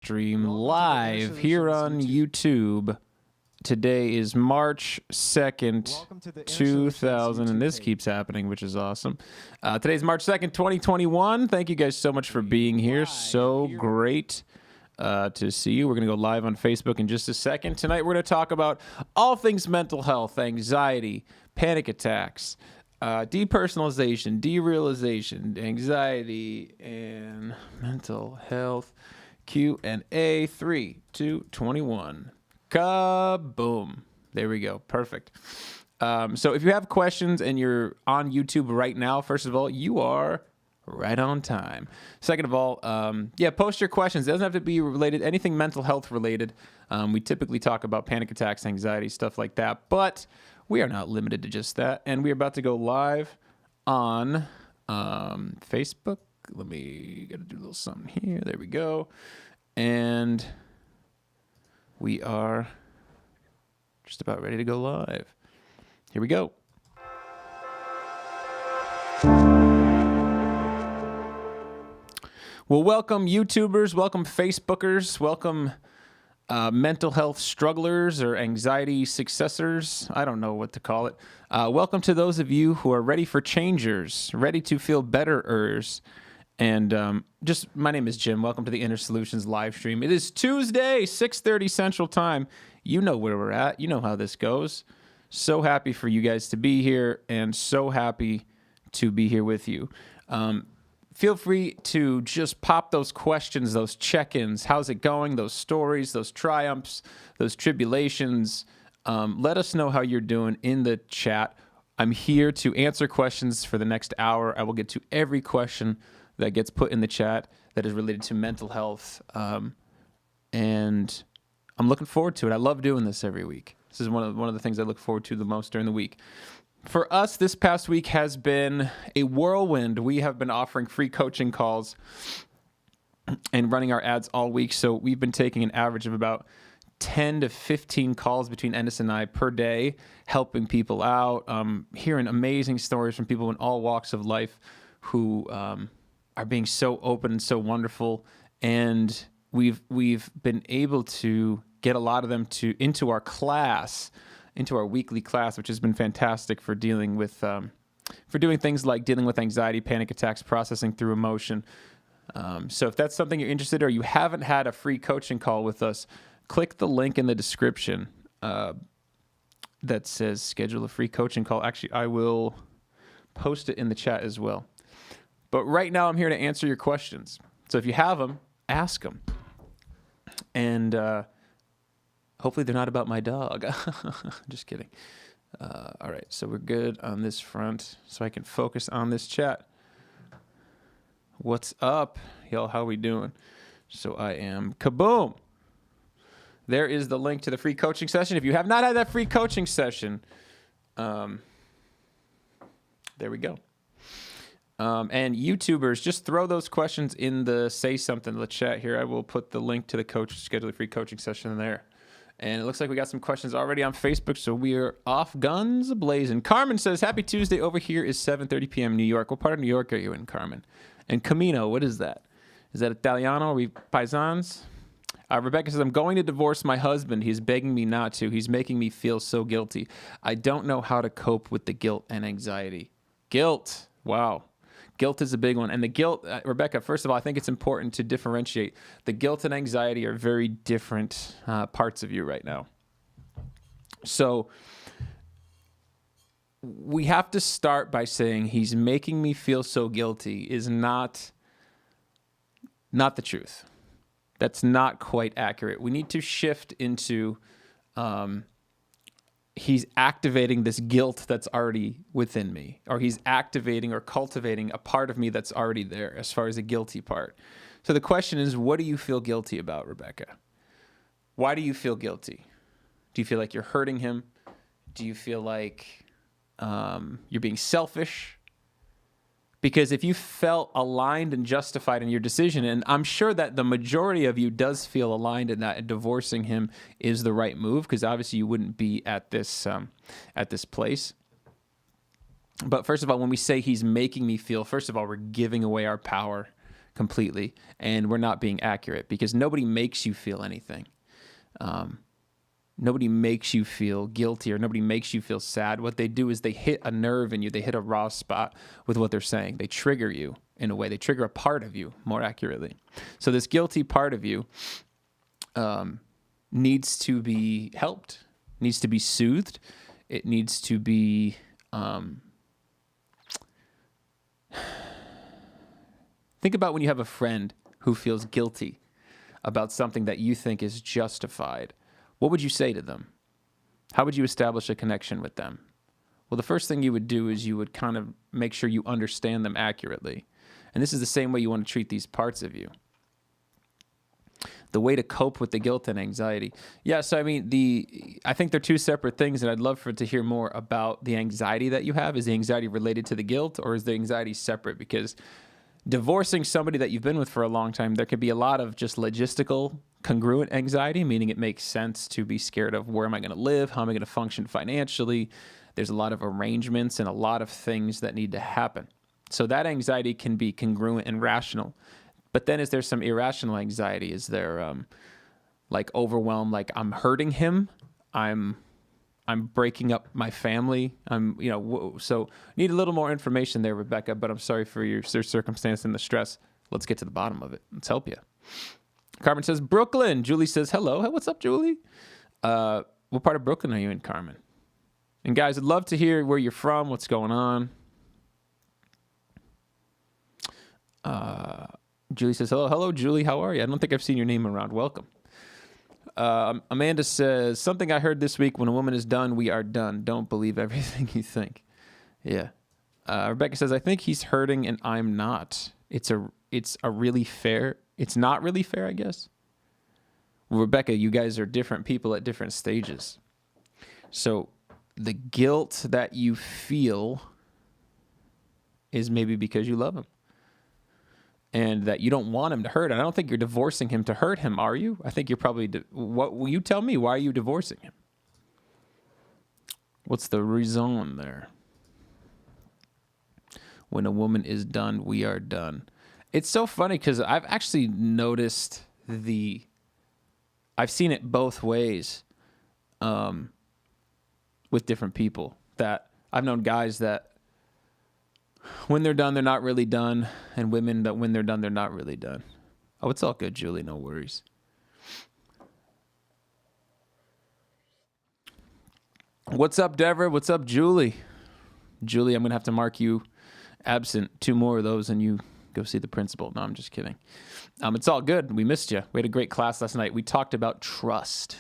stream live here on YouTube. Today is March 2nd, 2000, and this keeps happening, which is awesome. Today's March 2nd, 2021. Thank you guys so much for being here. So great to see you. We're going to go live on Facebook in just a second. Tonight, we're going to talk about all things mental health, anxiety, panic attacks, depersonalization, derealization, anxiety, and mental health. Q&A 3, 2, 21. Kaboom. There we go. Perfect. So if you have questions and you're on YouTube right now, first of all, you are right on time. Second of all, post your questions. It doesn't have to be related, anything mental health related. We typically talk about panic attacks, anxiety, stuff like that, but we are not limited to just that. And we're about to go live on Facebook. Gotta do a little something here. There we go. And we are just about ready to go live. Here we go. Well, welcome YouTubers, welcome Facebookers, welcome mental health strugglers or anxiety successors. I don't know what to call it. Welcome to those of you who are ready for changers, ready to feel betterers. And my name is Jim. Welcome to the Inner Solutions live stream. It is Tuesday, 6:30 Central Time. You know where we're at. You know how this goes. So happy for you guys to be here and so happy to be here with you. Feel free to just pop those questions, those check-ins. How's it going? Those stories, those triumphs, those tribulations. Let us know how you're doing in the chat. I'm here to answer questions for the next hour. I will get to every question that gets put in the chat that is related to mental health. And I'm looking forward to it. I love doing this every week. This is one of the things I look forward to the most during the week. For us, this past week has been a whirlwind. We have been offering free coaching calls and running our ads all week. So we've been taking an average of about 10 to 15 calls between Enis and I per day, helping people out, hearing amazing stories from people in all walks of life who are being so open and so wonderful. And we've been able to get a lot of them into our class, into our weekly class, which has been fantastic for dealing with, for doing things like dealing with anxiety, panic attacks, processing through emotion. So if that's something you're interested in or you haven't had a free coaching call with us, click the link in the description that says schedule a free coaching call. Actually, I will post it in the chat as well. But right now I'm here to answer your questions. So if you have them, ask them. And hopefully they're not about my dog. Just kidding. All right, so we're good on this front, so I can focus on this chat. What's up, y'all? How we doing? So I am kaboom. There is the link to the free coaching session. If you have not had that free coaching session, there we go. And YouTubers, just throw those questions in the say something in the chat here. I will put the link to the coach schedule a free coaching session there. And it looks like we got some questions already on Facebook, so we are off guns blazing. Carmen says, happy Tuesday. Over here is 7:30 p.m. New York. What part of New York are you in, Carmen? And Camino, what is that? Is that Italiano? Are we paisans? Rebecca says, I'm going to divorce my husband. He's begging me not to. He's making me feel so guilty. I don't know how to cope with the guilt and anxiety. Guilt. Wow. Guilt is a big one. And the guilt, Rebecca, first of all, I think it's important to differentiate. The guilt and anxiety are very different parts of you right now. So we have to start by saying he's making me feel so guilty is not the truth. That's not quite accurate. We need to shift into he's activating this guilt that's already within me, or he's activating or cultivating a part of me that's already there as far as a guilty part. So the question is, what do you feel guilty about, Rebecca? Why do you feel guilty? Do you feel like you're hurting him? Do you feel like you're being selfish? Because if you felt aligned and justified in your decision, and I'm sure that the majority of you does feel aligned in that, and divorcing him is the right move, because obviously you wouldn't be at this place. But first of all, when we say he's making me feel, first of all, we're giving away our power completely, and we're not being accurate because nobody makes you feel anything. Nobody makes you feel guilty or nobody makes you feel sad. What they do is they hit a nerve in you. They hit a raw spot with what they're saying. They trigger you in a way. They trigger a part of you, more accurately. So this guilty part of you needs to be helped, needs to be soothed. It needs to be... Think about when you have a friend who feels guilty about something that you think is justified. What would you say to them? How would you establish a connection with them? Well, the first thing you would do is you would kind of make sure you understand them accurately. And this is the same way you want to treat these parts of you. The way to cope with the guilt and anxiety. Yeah, so I mean, I think they're two separate things, and I'd love to hear more about the anxiety that you have. Is the anxiety related to the guilt, or is the anxiety separate? Because divorcing somebody that you've been with for a long time, there could be a lot of just logistical congruent anxiety, meaning it makes sense to be scared of where am I going to live, how am I going to function financially. There's a lot of arrangements and a lot of things that need to happen. So that anxiety can be congruent and rational. But then is there some irrational anxiety? Is there like overwhelm, like I'm hurting him, I'm breaking up my family. So need a little more information there, Rebecca, but I'm sorry for your circumstance and the stress. Let's get to the bottom of it. Let's help you. Carmen says, Brooklyn. Julie says, hello. Hey, what's up, Julie? What part of Brooklyn are you in, Carmen? And guys, I'd love to hear where you're from, what's going on. Julie says, hello. Hello, Julie. How are you? I don't think I've seen your name around. Welcome. Amanda says, something I heard this week, when a woman is done, we are done. Don't believe everything you think. Yeah. Rebecca says, I think he's hurting and I'm not. It's not really fair, I guess. Well, Rebecca, you guys are different people at different stages. So the guilt that you feel is maybe because you love him. And that you don't want him to hurt. And I don't think you're divorcing him to hurt him, are you? I think you're probably... What will you tell me? Why are you divorcing him? What's the reason there? When a woman is done, we are done. It's so funny because I've actually noticed I've seen it both ways with different people. That I've known guys that when they're done, they're not really done. And women that when they're done, they're not really done. Oh, it's all good, Julie. No worries. What's up, Deborah? What's up, Julie? Julie, I'm going to have to mark you absent. 2 more of those and you go see the principal. No, I'm just kidding. It's all good. We missed you. We had a great class last night. We talked about trust.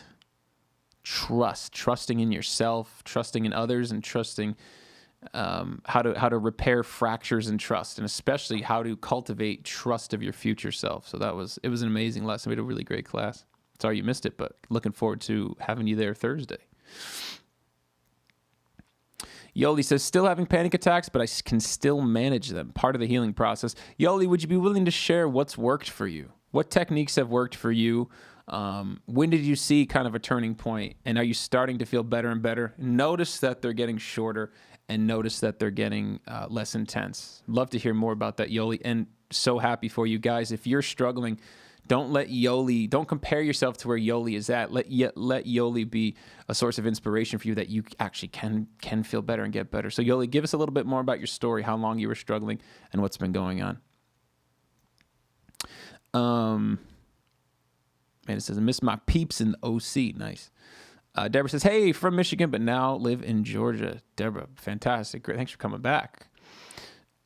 Trusting in yourself, trusting in others, and trusting how to repair fractures in trust, and especially how to cultivate trust of your future self. So it was an amazing lesson. We had a really great class. Sorry you missed it, but looking forward to having you there Thursday. Yoli says, still having panic attacks, but I can still manage them. Part of the healing process. Yoli, would you be willing to share what's worked for you? What techniques have worked for you? When did you see kind of a turning point? And are you starting to feel better and better? Notice that they're getting shorter and notice that they're getting less intense. Love to hear more about that, Yoli. And so happy for you guys. If you're struggling, don't compare yourself to where Yoli is at. Let Yoli be a source of inspiration for you that you actually can feel better and get better. So Yoli, give us a little bit more about your story, how long you were struggling and what's been going on. Man, it says, I miss my peeps in the OC. Nice. Deborah says, hey, from Michigan, but now live in Georgia. Deborah, fantastic. Great. Thanks for coming back.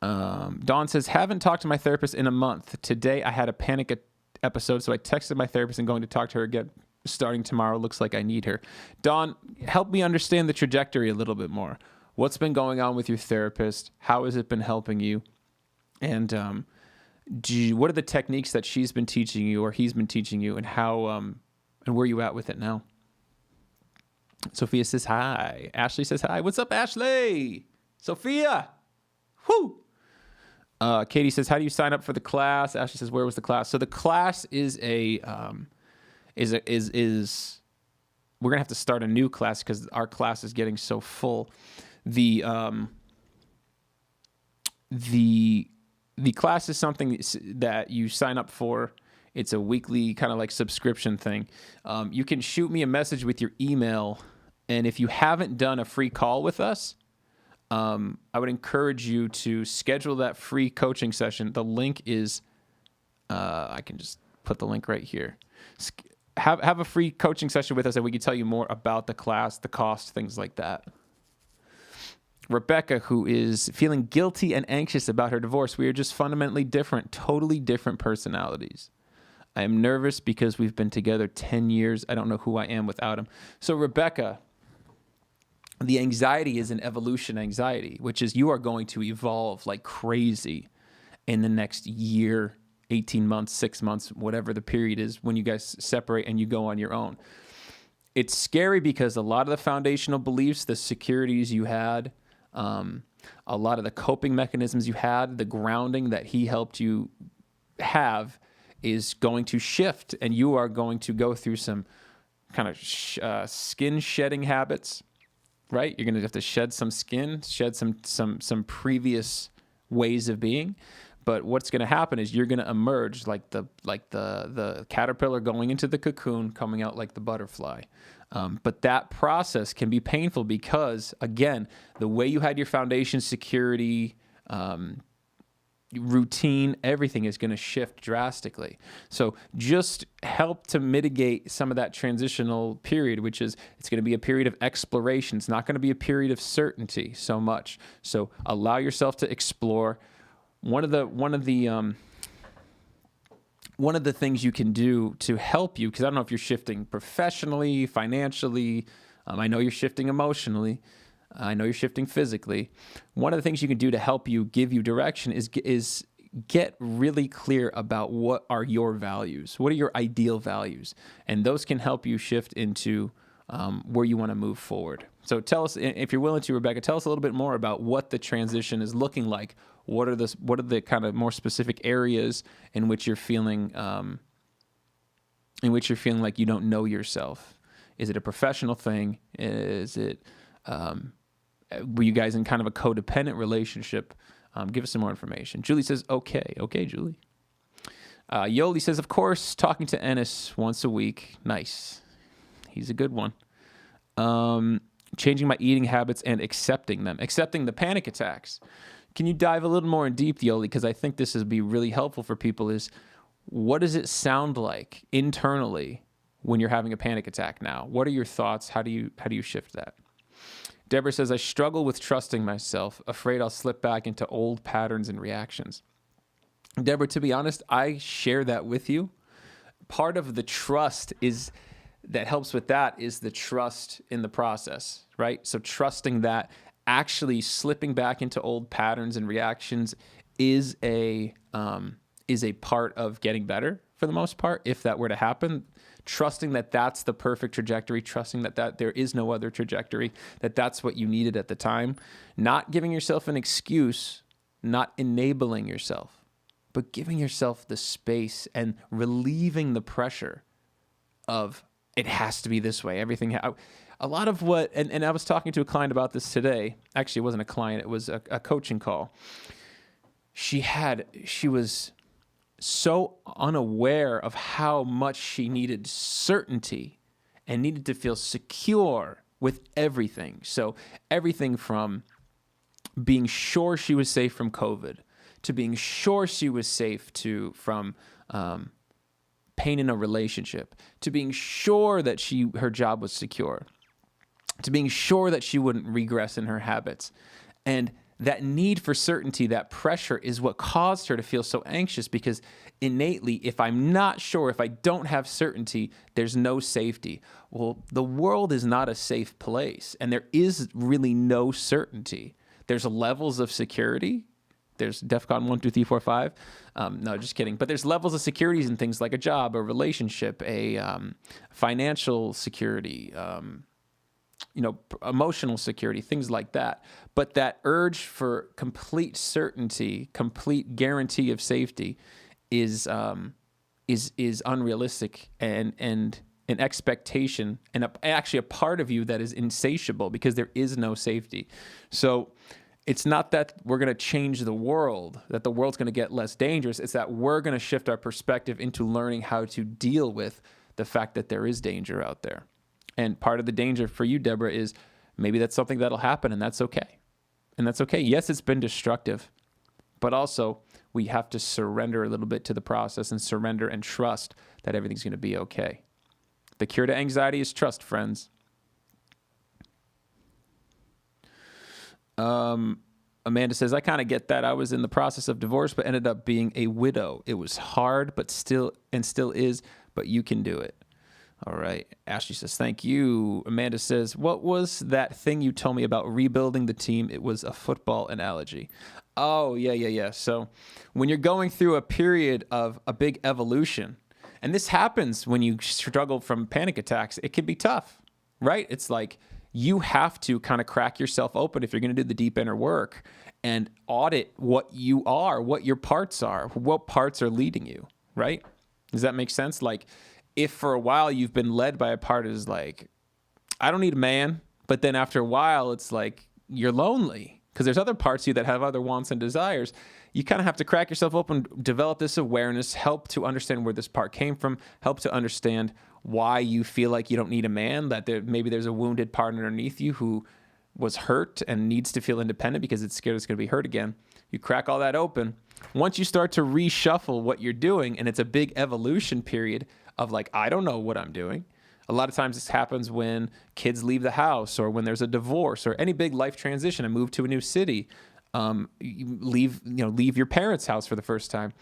Dawn says, haven't talked to my therapist in a month. Today I had a panic episode, so I texted my therapist and going to talk to her again starting tomorrow. Looks like I need her. Dawn, help me understand the trajectory a little bit more. What's been going on with your therapist? How has it been helping you? And what are the techniques that she's been teaching you or he's been teaching you, and how and where are you at with it now? Sophia says hi. Ashley says hi. What's up, Ashley? Sophia. Whoo. Katie says, how do you sign up for the class? Ashley says, where was the class? So the class is we're gonna have to start a new class because our class is getting so full. The the class is something that you sign up for. It's a weekly kind of like subscription thing. You can shoot me a message with your email. And if you haven't done a free call with us, I would encourage you to schedule that free coaching session. The link is, I can just put the link right here. Have a free coaching session with us and we can tell you more about the class, the cost, things like that. Rebecca, who is feeling guilty and anxious about her divorce. We are just fundamentally different, totally different personalities. I am nervous because we've been together 10 years. I don't know who I am without him. So Rebecca, the anxiety is an evolution anxiety, which is you are going to evolve like crazy in the next year, 18 months, 6 months, whatever the period is when you guys separate and you go on your own. It's scary because a lot of the foundational beliefs, the securities you had, a lot of the coping mechanisms you had, the grounding that he helped you have is going to shift, and you are going to go through some kind of skin shedding habits, right? You're going to have to shed some skin, shed some previous ways of being. But what's going to happen is you're going to emerge like the caterpillar going into the cocoon, coming out like the butterfly. But that process can be painful because, again, the way you had your foundation, security, routine, everything is going to shift drastically. So just help to mitigate some of that transitional period, which is it's going to be a period of exploration. It's not going to be a period of certainty so much. So allow yourself to explore. One of the things you can do to help you, because I don't know if you're shifting professionally, financially, I know you're shifting emotionally, I know you're shifting physically. One of the things you can do to help you, give you direction is get really clear about what are your values, what are your ideal values, and those can help you shift into where you want to move forward. So tell us, if you're willing to, Rebecca, tell us a little bit more about what the transition is looking like. What are the kind of more specific areas in which you're feeling like you don't know yourself? Is it a professional thing? Is it were you guys in kind of a codependent relationship? Give us some more information. Julie says, okay, Julie. Yoli says, of course, talking to Enis once a week. Nice. He's a good one. Changing my eating habits and accepting them. Accepting the panic attacks. Can you dive a little more in deep, Yoli? Because I think this would be really helpful for people is what does it sound like internally when you're having a panic attack now? What are your thoughts? How do you shift that? Deborah says, I struggle with trusting myself, afraid I'll slip back into old patterns and reactions. Deborah, to be honest, I share that with you. Part of the trust that helps with that is the trust in the process, right? So trusting that actually slipping back into old patterns and reactions is a part of getting better for the most part. If that were to happen, trusting that that's the perfect trajectory, trusting that there is no other trajectory, that's what you needed at the time, not giving yourself an excuse, not enabling yourself, but giving yourself the space and relieving the pressure of it has to be this way. Everything. A lot of what, and I was talking to a client about this today. Actually, it wasn't a client. It was a coaching call. She was so unaware of how much she needed certainty and needed to feel secure with everything. So everything from being sure she was safe from COVID to being sure she was safe from pain in a relationship to being sure that her job was secure, to being sure that she wouldn't regress in her habits. And that need for certainty, that pressure is what caused her to feel so anxious because innately, if I'm not sure, if I don't have certainty, there's no safety. Well, the world is not a safe place and there is really no certainty. There's levels of security. There's DEFCON 1, 2, 3, 4, 5. No, just kidding. But there's levels of securities in things like a job, a relationship, a financial security, emotional security, things like that. But that urge for complete certainty, complete guarantee of safety is unrealistic and an expectation and actually a part of you that is insatiable because there is no safety. So it's not that we're going to change the world, that the world's going to get less dangerous. It's that we're going to shift our perspective into learning how to deal with the fact that there is danger out there. And part of the danger for you, Deborah, is maybe that's something that'll happen, and that's okay. And that's okay. Yes, it's been destructive, but also we have to surrender a little bit to the process and surrender and trust that everything's going to be okay. The cure to anxiety is trust, friends. Amanda says, I kind of get that. I was in the process of divorce, but ended up being a widow. It was hard, but still is, but you can do it. All right. Ashley says, thank you. Amanda says, what was that thing you told me about rebuilding the team? It was a football analogy. Oh, yeah. So when you're going through a period of a big evolution, and this happens when you struggle from panic attacks, it can be tough, right? It's like you have to kind of crack yourself open if you're going to do the deep inner work and audit what you are, what your parts are, what parts are leading you, right? Does that make sense? Like, if for a while you've been led by a part that is like, I don't need a man, but then after a while it's like you're lonely because there's other parts of you that have other wants and desires. You kind of have to crack yourself open, develop this awareness, help to understand where this part came from, help to understand why you feel like you don't need a man, that maybe there's a wounded part underneath you who was hurt and needs to feel independent because it's scared it's going to be hurt again. You crack all that open. Once you start to reshuffle what you're doing, and it's a big evolution period of like, I don't know what I'm doing. A lot of times this happens when kids leave the house or when there's a divorce or any big life transition and move to a new city. You leave your parents' house for the first time.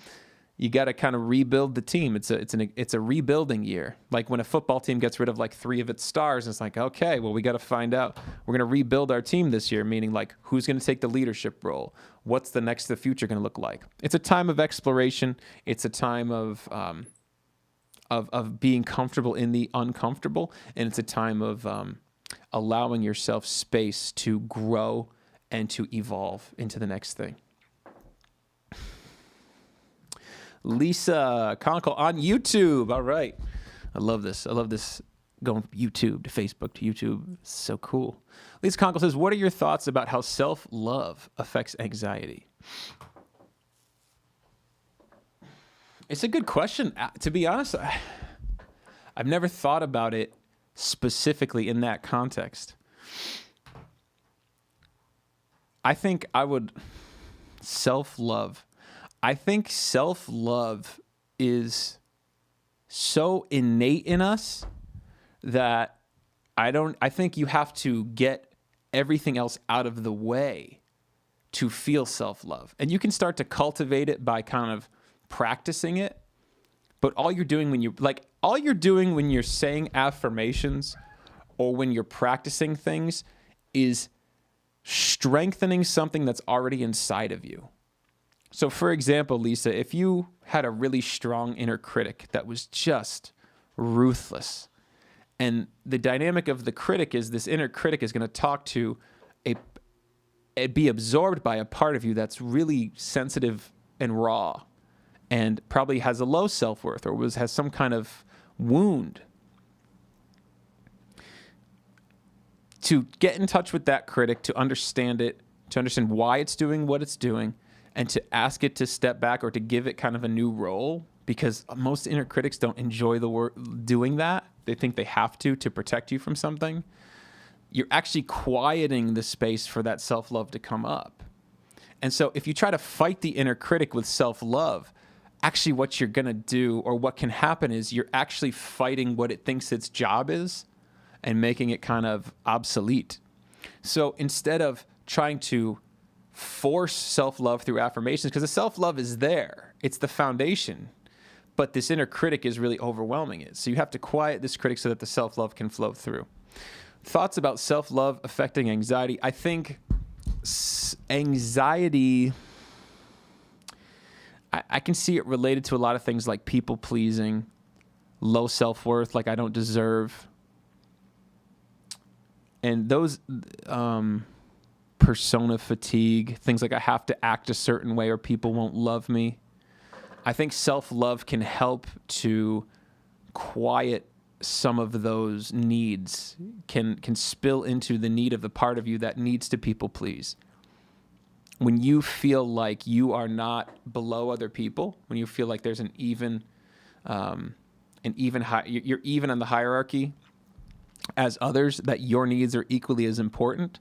You got to kind of rebuild the team. It's a rebuilding year. Like when a football team gets rid of like 3 of its stars, it's like, okay, well, we got to find out. We're going to rebuild our team this year, meaning like who's going to take the leadership role? What's the future going to look like? It's a time of exploration. It's a time of being comfortable in the uncomfortable, and it's a time of allowing yourself space to grow and to evolve into the next thing. Lisa Conkle on YouTube. All right. I love this. Going from YouTube to Facebook to YouTube. It's so cool. Lisa Conkle says, what are your thoughts about how self-love affects anxiety? It's a good question. To be honest, I've never thought about it specifically in that context. I think self-love is so innate in us that I think you have to get everything else out of the way to feel self-love. And you can start to cultivate it by kind of practicing it. But all you're doing when you're saying affirmations or when you're practicing things is strengthening something that's already inside of you. So for example, Lisa, if you had a really strong inner critic that was just ruthless, and the dynamic of the critic is this inner critic is going to talk to be absorbed by a part of you that's really sensitive and raw and probably has a low self-worth or has some kind of wound. To get in touch with that critic, to understand it, to understand why it's doing what it's doing, and to ask it to step back or to give it kind of a new role, because most inner critics don't enjoy the work doing that. They think they have to protect you from something. You're actually quieting the space for that self-love to come up. And so if you try to fight the inner critic with self-love, actually what you're going to do or what can happen is you're actually fighting what it thinks its job is and making it kind of obsolete. So instead of trying to force self-love through affirmations, because the self-love is there, it's the foundation, but this inner critic is really overwhelming it. So you have to quiet this critic so that the self-love can flow through. Thoughts about self-love affecting anxiety. I think anxiety, I can see it related to a lot of things like people pleasing, low self-worth, like I don't deserve. And those persona fatigue, things like I have to act a certain way or people won't love me. I think self-love can help to quiet some of those needs, can spill into the need of the part of you that needs to people please. when you feel like you are not below other people, when you feel like there's you're even on the hierarchy as others, that your needs are equally as important,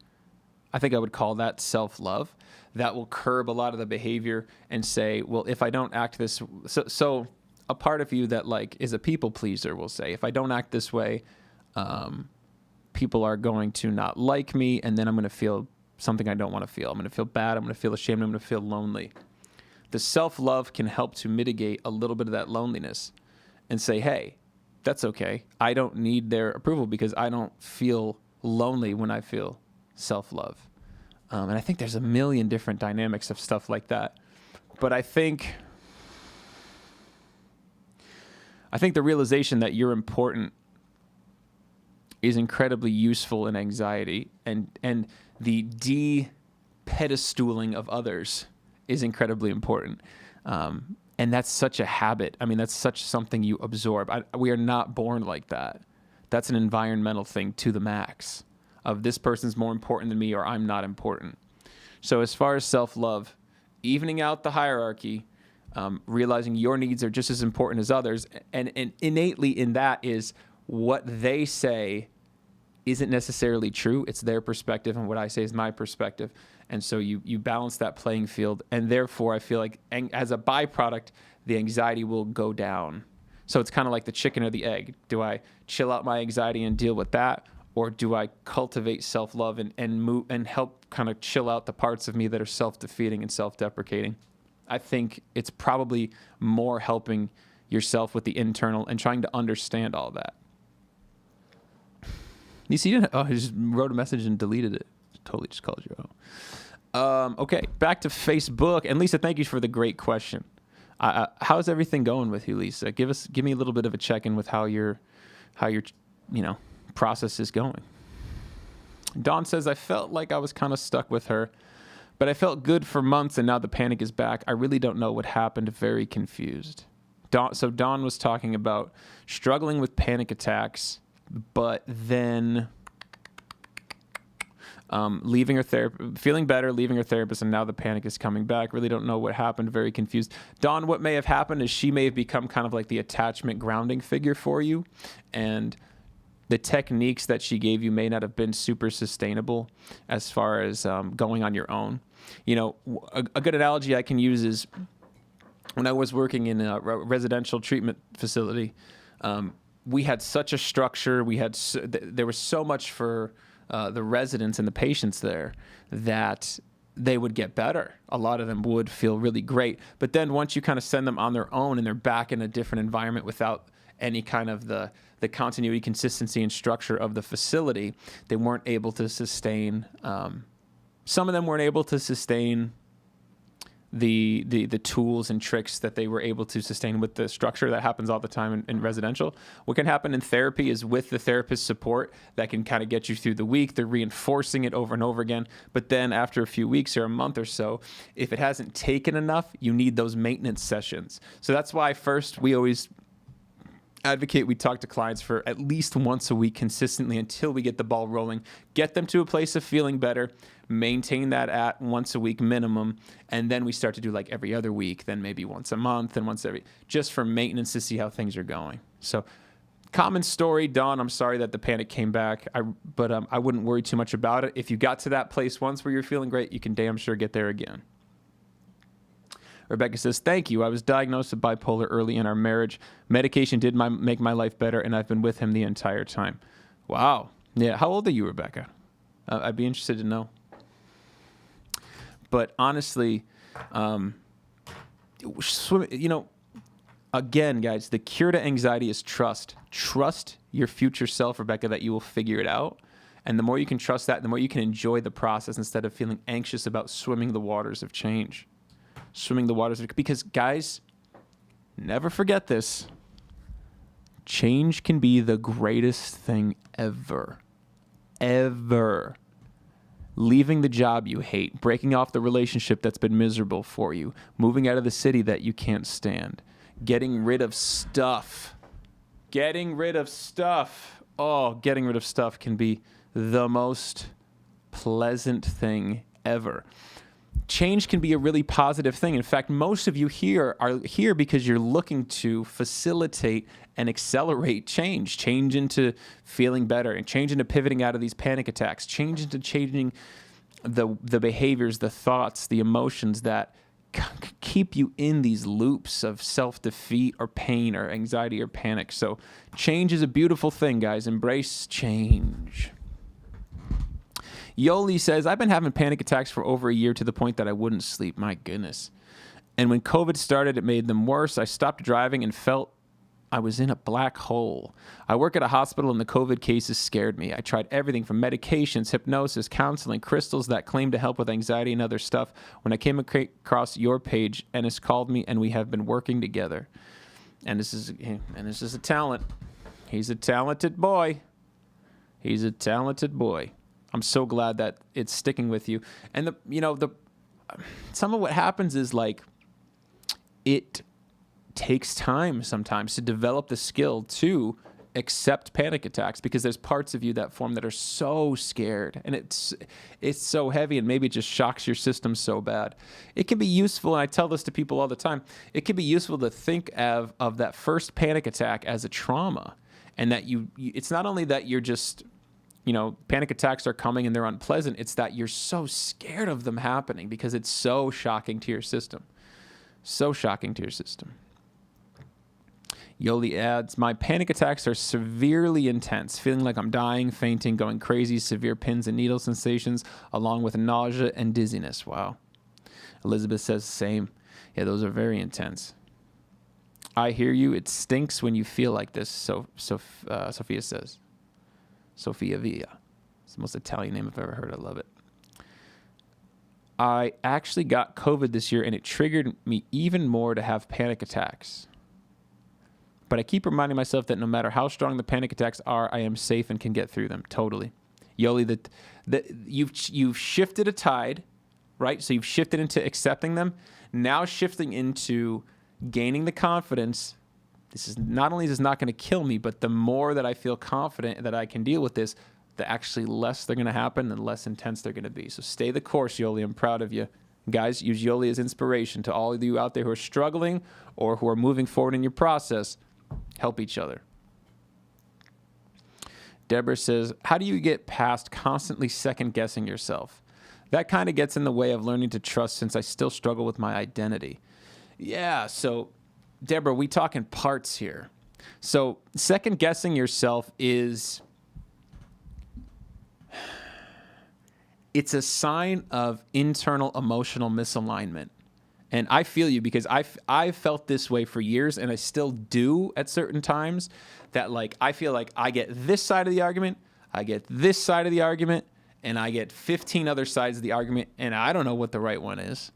I think I would call that self-love. That will curb a lot of the behavior and say, well, if I don't act this, so a part of you that like is a people pleaser will say, if I don't act this way, people are going to not like me, and then I'm going to feel something I don't want to feel. I'm going to feel bad. I'm going to feel ashamed. I'm going to feel lonely. The self-love can help to mitigate a little bit of that loneliness and say, hey, that's okay. I don't need their approval because I don't feel lonely when I feel self-love. And I think there's a million different dynamics of stuff like that. But I think the realization that you're important is incredibly useful in anxiety, and the de-pedestaling of others is incredibly important. And that's such a habit. I mean, that's such something you absorb. We are not born like that. That's an environmental thing to the max of this person's more important than me, or I'm not important. So as far as self-love, evening out the hierarchy, realizing your needs are just as important as others, and innately in that is what they say isn't necessarily true. It's their perspective, and what I say is my perspective. And so you balance that playing field, and therefore I feel like as a byproduct, the anxiety will go down. So it's kind of like the chicken or the egg. Do I chill out my anxiety and deal with that, or do I cultivate self-love and move and help kind of chill out the parts of me that are self-defeating and self-deprecating? I think it's probably more helping yourself with the internal and trying to understand all that. You see, I just wrote a message and deleted it. Totally just called you out. Okay, back to Facebook. And Lisa, thank you for the great question. How's everything going with you, Lisa? Give me a little bit of a check-in with how your process is going. Dawn says, I felt like I was kind of stuck with her, but I felt good for months, and now the panic is back. I really don't know what happened. Very confused. Dawn was talking about struggling with panic attacks, but then leaving her feeling better, leaving her therapist, and now the panic is coming back. Really don't know what happened. Very confused. Dawn, what may have happened is she may have become kind of like the attachment grounding figure for you, and the techniques that she gave you may not have been super sustainable as far as going on your own. You know, a good analogy I can use is when I was working in a residential treatment facility, we had such a structure. There was so much for the residents and the patients there that they would get better. A lot of them would feel really great. But then once you kind of send them on their own and they're back in a different environment without any kind of the continuity, consistency, and structure of the facility, they weren't able to sustain. Some of them weren't able to sustain the tools and tricks that they were able to sustain with the structure. That happens all the time in residential. What can happen in therapy is with the therapist's support that can kind of get you through the week. They're reinforcing it over and over again. But then after a few weeks or a month or so, if it hasn't taken enough, you need those maintenance sessions. So that's why first we always advocate we talk to clients for at least once a week consistently until we get the ball rolling, get them to a place of feeling better, maintain that at once a week minimum, and then we start to do like every other week, then maybe once a month and just for maintenance to see how things are going. So common story, Dawn. I'm sorry that the panic came back, but I wouldn't worry too much about it. If you got to that place once where you're feeling great, you can damn sure get there again. Rebecca says, thank you. I was diagnosed with bipolar early in our marriage. Medication did make my life better, and I've been with him the entire time. Wow. Yeah. How old are you, Rebecca? I'd be interested to know. But honestly, again, guys, the cure to anxiety is trust. Trust your future self, Rebecca, that you will figure it out. And the more you can trust that, the more you can enjoy the process instead of feeling anxious about swimming the waters of change. Because guys, never forget this. Change can be the greatest thing ever. Ever. Leaving the job you hate, breaking off the relationship that's been miserable for you, moving out of the city that you can't stand, getting rid of stuff. Oh, getting rid of stuff can be the most pleasant thing ever. change can be a really positive thing. In fact, most of you here are here because you're looking to facilitate and accelerate change into feeling better, and change into pivoting out of these panic attacks, change into changing the behaviors, the thoughts, the emotions that keep you in these loops of self-defeat or pain or anxiety or panic. So change is a beautiful thing, guys. Embrace change. Yoli says, I've been having panic attacks for over a year to the point that I wouldn't sleep. My goodness. And when COVID started, it made them worse. I stopped driving and felt I was in a black hole. I work at a hospital and the COVID cases scared me. I tried everything from medications, hypnosis, counseling, crystals that claim to help with anxiety and other stuff. When I came across your page, Enis called me and we have been working together. Enis is a talent. He's a talented boy. He's a talented boy. I'm so glad that it's sticking with you. And some of what happens is like it takes time sometimes to develop the skill to accept panic attacks, because there's parts of you that form that are so scared, and it's so heavy, and maybe it just shocks your system so bad. It can be useful, and I tell this to people all the time, it can be useful to think of that first panic attack as a trauma, and that it's not only that you're just, panic attacks are coming and they're unpleasant, it's that you're so scared of them happening because it's so shocking to your system. So shocking to your system. Yoli adds, my panic attacks are severely intense, feeling like I'm dying, fainting, going crazy, severe pins and needle sensations, along with nausea and dizziness. Wow. Elizabeth says the same. Yeah, those are very intense. I hear you. It stinks when you feel like this, Sophia says. Sophia Villa. It's the most Italian name I've ever heard. I love it. I actually got COVID this year, and it triggered me even more to have panic attacks. But I keep reminding myself that no matter how strong the panic attacks are, I am safe and can get through them. Totally. Yoli, that you've shifted a tide, right? So you've shifted into accepting them. Now shifting into gaining the confidence. This is not only is this not going to kill me, but the more that I feel confident that I can deal with this, the actually less they're going to happen and less intense they're going to be. So stay the course, Yoli. I'm proud of you. Guys, use Yoli as inspiration to all of you out there who are struggling or who are moving forward in your process. Help each other. Deborah says, how do you get past constantly second-guessing yourself? That kind of gets in the way of learning to trust, since I still struggle with my identity. Yeah, so Deborah, we talk in parts here. So second-guessing yourself it's a sign of internal emotional misalignment. And I feel you, because I've felt this way for years, and I still do at certain times, that like I feel like I get this side of the argument, I get this side of the argument, and I get 15 other sides of the argument, and I don't know what the right one is.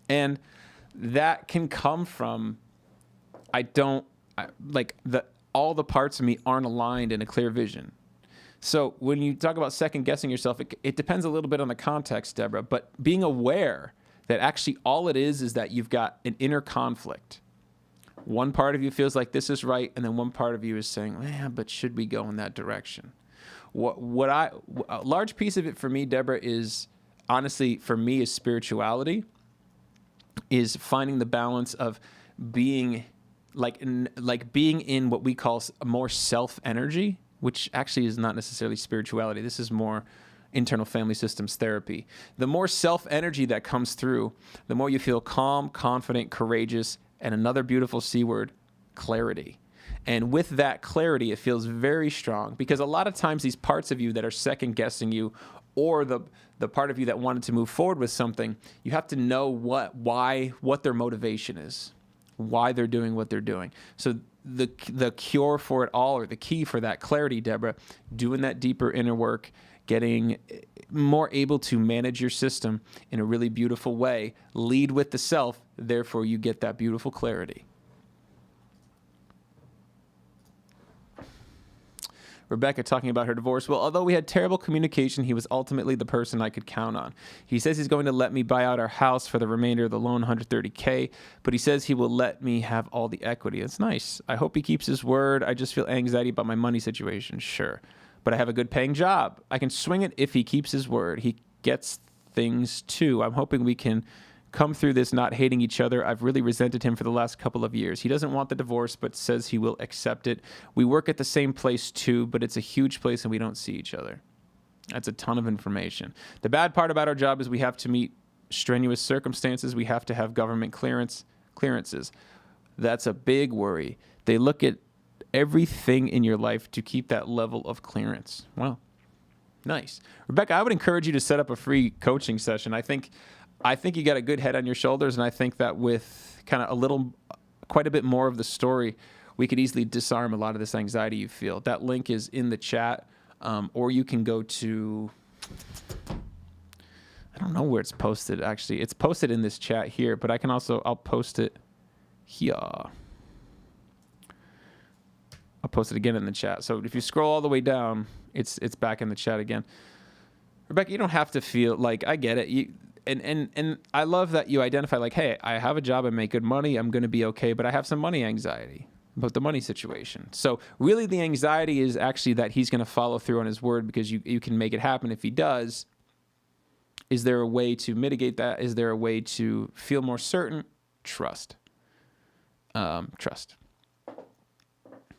And that can come from all the parts of me aren't aligned in a clear vision. So when you talk about second guessing yourself, it depends a little bit on the context, Deborah, but being aware that actually all it is that you've got an inner conflict. One part of you feels like this is right, and then one part of you is saying, man, but should we go in that direction? A large piece of it for me, Deborah, is honestly, for me, is spirituality, is finding the balance of being being in what we call a more self energy, which actually is not necessarily spirituality. This is more internal family systems therapy. The more self energy that comes through, the more you feel calm, confident, courageous, and another beautiful C word, clarity. And with that clarity, it feels very strong, because a lot of times these parts of you that are second guessing you, or the part of you that wanted to move forward with something, you have to know what their motivation is, why they're doing what they're doing. So the cure for it all, or the key for that clarity, Deborah, doing that deeper inner work, getting more able to manage your system in a really beautiful way, lead with the self, therefore you get that beautiful clarity. Rebecca talking about her divorce. Well, although we had terrible communication, he was ultimately the person I could count on. He says he's going to let me buy out our house for the remainder of the loan, $130K, but he says he will let me have all the equity. That's nice. I hope he keeps his word. I just feel anxiety about my money situation. Sure. But I have a good paying job. I can swing it if he keeps his word. He gets things too. I'm hoping we can come through this not hating each other. I've really resented him for the last couple of years. He doesn't want the divorce, but says he will accept it. We work at the same place too, but it's a huge place and we don't see each other. That's a ton of information. The bad part about our job is we have to meet strenuous circumstances. We have to have government clearances. That's a big worry. They look at everything in your life to keep that level of clearance. Well, nice. Rebecca, I would encourage you to set up a free coaching session. I think you got a good head on your shoulders, and I think that with kind of quite a bit more of the story, we could easily disarm a lot of this anxiety you feel. That link is in the chat, or you can go to, I don't know where it's posted, actually. It's posted in this chat here, but I'll post it here. I'll post it again in the chat. So if you scroll all the way down, it's back in the chat again. Rebecca, you don't have to feel like, I get it. And I love that you identify like, hey, I have a job, I make good money, I'm going to be okay, but I have some money anxiety about the money situation. So really the anxiety is actually that he's going to follow through on his word because you can make it happen if he does. Is there a way to mitigate that? Is there a way to feel more certain? Trust.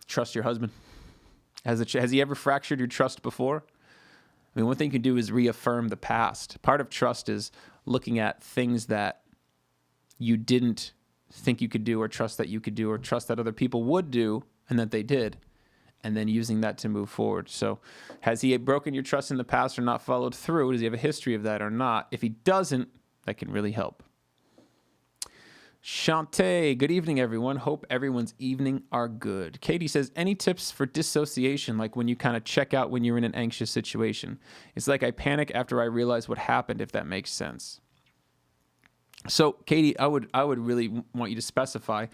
Trust your husband. Has he ever fractured your trust before? I mean, one thing you can do is reaffirm the past. Part of trust is looking at things that you didn't think you could do or trust that you could do or trust that other people would do and that they did, and then using that to move forward. So has he broken your trust in the past or not followed through? Does he have a history of that or not? If he doesn't, that can really help. Shantae, good evening, everyone. Hope everyone's evening are good. Katie says, any tips for dissociation, like when you kind of check out when you're in an anxious situation? It's like I panic after I realize what happened, if that makes sense. So, Katie, I would really want you to specify,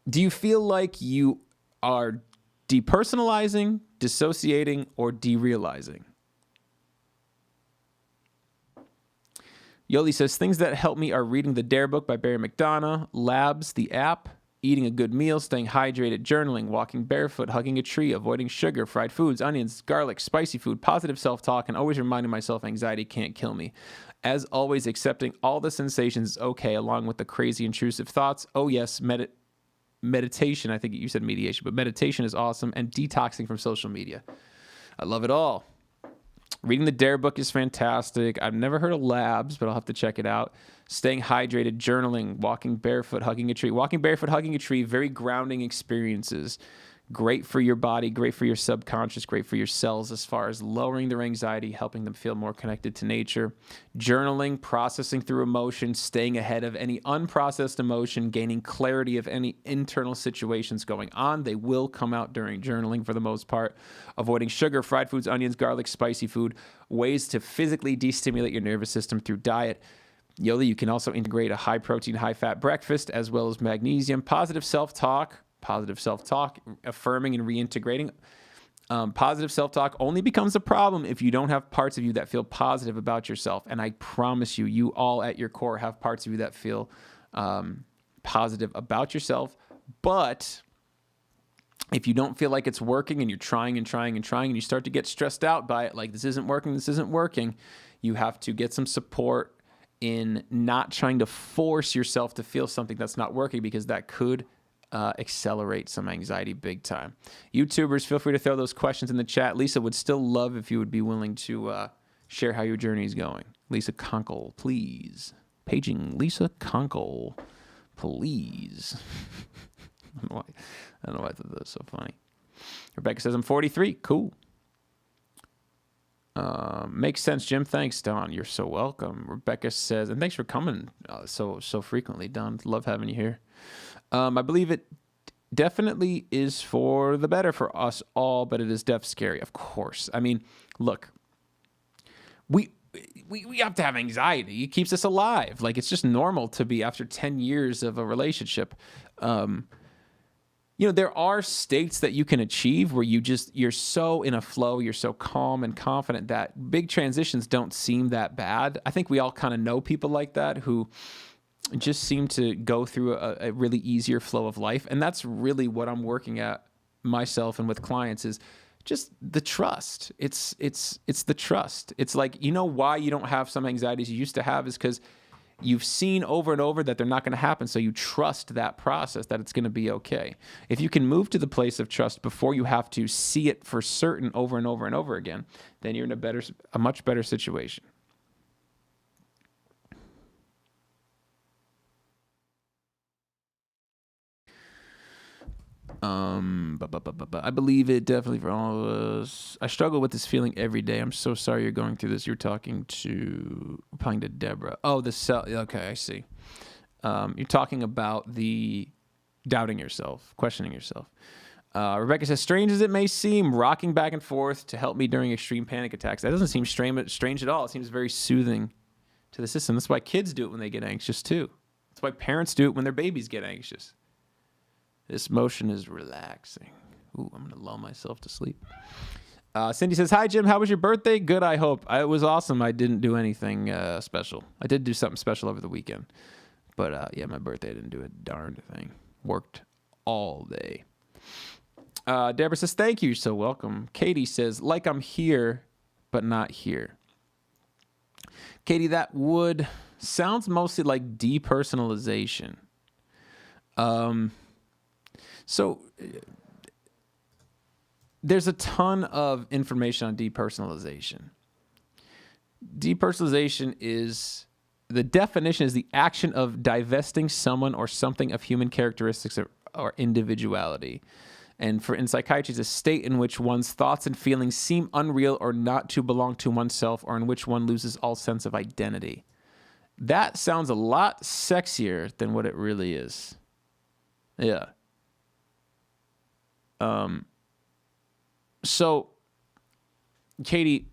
do you feel like you are depersonalizing, dissociating, or derealizing? Yoli says, things that help me are reading the Dare book by Barry McDonough, Labs, the app, eating a good meal, staying hydrated, journaling, walking barefoot, hugging a tree, avoiding sugar, fried foods, onions, garlic, spicy food, positive self-talk, and always reminding myself anxiety can't kill me. As always, accepting all the sensations is okay, along with the crazy intrusive thoughts. Oh yes, meditation, I think you said mediation, but meditation is awesome, and detoxing from social media. I love it all. Reading the Dare book is fantastic. I've never heard of Labs, but I'll have to check it out. Staying hydrated, journaling, walking barefoot, hugging a tree. Walking barefoot, hugging a tree, very grounding experiences. Great for your body, great for your subconscious, great for your cells as far as lowering their anxiety, helping them feel more connected to nature. Journaling, processing through emotion, staying ahead of any unprocessed emotion, gaining clarity of any internal situations going on. They will come out during journaling for the most part. Avoiding sugar, fried foods, onions, garlic, spicy food. Ways to physically destimulate your nervous system through diet. Yoli, you can also integrate a high-protein, high-fat breakfast as well as magnesium. Positive self-talk, affirming and reintegrating. Positive self-talk only becomes a problem if you don't have parts of you that feel positive about yourself. And I promise you, you all at your core have parts of you that feel positive about yourself. But if you don't feel like it's working and you're trying and you start to get stressed out by it, like this isn't working, you have to get some support in not trying to force yourself to feel something that's not working, because that could accelerate some anxiety big time. YouTubers, feel free to throw those questions in the chat. Lisa would still love if you would be willing to share how your journey is going. Lisa Conkle, please. Paging Lisa Conkle, please. I don't know why I thought that was so funny. Rebecca says, I'm 43. Cool. Makes sense, Jim. Thanks, Don. You're so welcome. Rebecca says, and thanks for coming so frequently, Don. Love having you here. I believe it definitely is for the better for us all, but it is scary, of course. I mean, look, we have to have anxiety. It keeps us alive. Like, it's just normal to be, after 10 years of a relationship. There are states that you can achieve where you're so in a flow, you're so calm and confident that big transitions don't seem that bad. I think we all kind of know people like that who just seem to go through a really easier flow of life. And that's really what I'm working at myself and with clients, is just the trust. It's the trust. It's like, you know why you don't have some anxieties you used to have is because you've seen over and over that they're not going to happen. So you trust that process, that it's going to be okay. If you can move to the place of trust before you have to see it for certain over and over and over again, then you're in a much better situation. I believe it definitely for all of us. I struggle with this feeling every day. I'm so sorry you're going through this. You're talking to Deborah. Oh, the cell. Okay, I see. You're talking about the doubting yourself, questioning yourself. Rebecca says, strange as it may seem, rocking back and forth to help me during extreme panic attacks. That doesn't seem strange at all. It seems very soothing to the system. That's why kids do it when they get anxious too. That's why parents do it when their babies get anxious. This motion is relaxing. Ooh, I'm going to lull myself to sleep. Cindy says, hi, Jim. How was your birthday? Good, I hope. It was awesome. I didn't do anything special. I did do something special over the weekend. But, yeah, my birthday, I didn't do a darn thing. Worked all day. Deborah says, thank you. You're so welcome. Katie says, like I'm here, but not here. Katie, that sounds mostly like depersonalization. So there's a ton of information on depersonalization. Depersonalization is, the definition is the action of divesting someone or something of human characteristics or individuality. And in psychiatry, it's a state in which one's thoughts and feelings seem unreal or not to belong to oneself, or in which one loses all sense of identity. That sounds a lot sexier than what it really is. Yeah. So, Katie,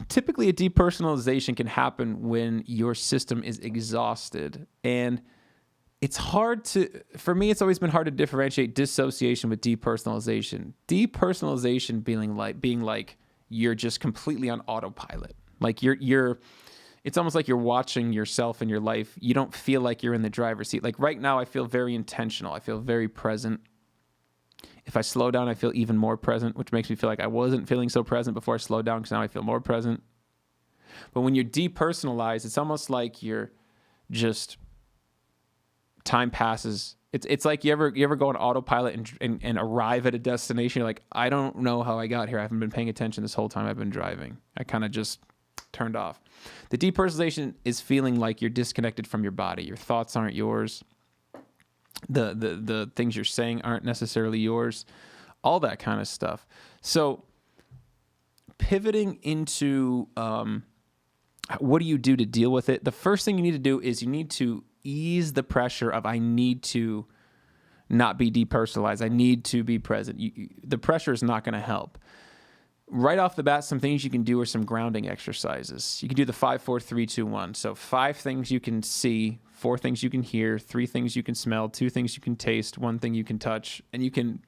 typically a depersonalization can happen when your system is exhausted. And it's hard for me, it's always been hard to differentiate dissociation with depersonalization. Depersonalization being like you're just completely on autopilot. Like it's almost like you're watching yourself in your life. You don't feel like you're in the driver's seat. Like right now, I feel very intentional. I feel very present. If I slow down, I feel even more present, which makes me feel like I wasn't feeling so present before I slowed down, because now I feel more present. But when you're depersonalized, it's almost like you're just, time passes. It's like you ever go on autopilot and arrive at a destination. You're like, I don't know how I got here. I haven't been paying attention this whole time I've been driving. I kind of just turned off. The depersonalization is feeling like you're disconnected from your body. Your thoughts aren't yours. The things you're saying aren't necessarily yours. All that kind of stuff. So pivoting into what do you do to deal with it? The first thing you need to do is you need to ease the pressure of I need to not be depersonalized. I need to be present. The pressure is not going to help. Right off the bat, some things you can do are some grounding exercises. You can do the 5, 4, 3, 2, 1. So 5 things you can see, 4 things you can hear, 3 things you can smell, 2 things you can taste, 1 thing you can touch, and you can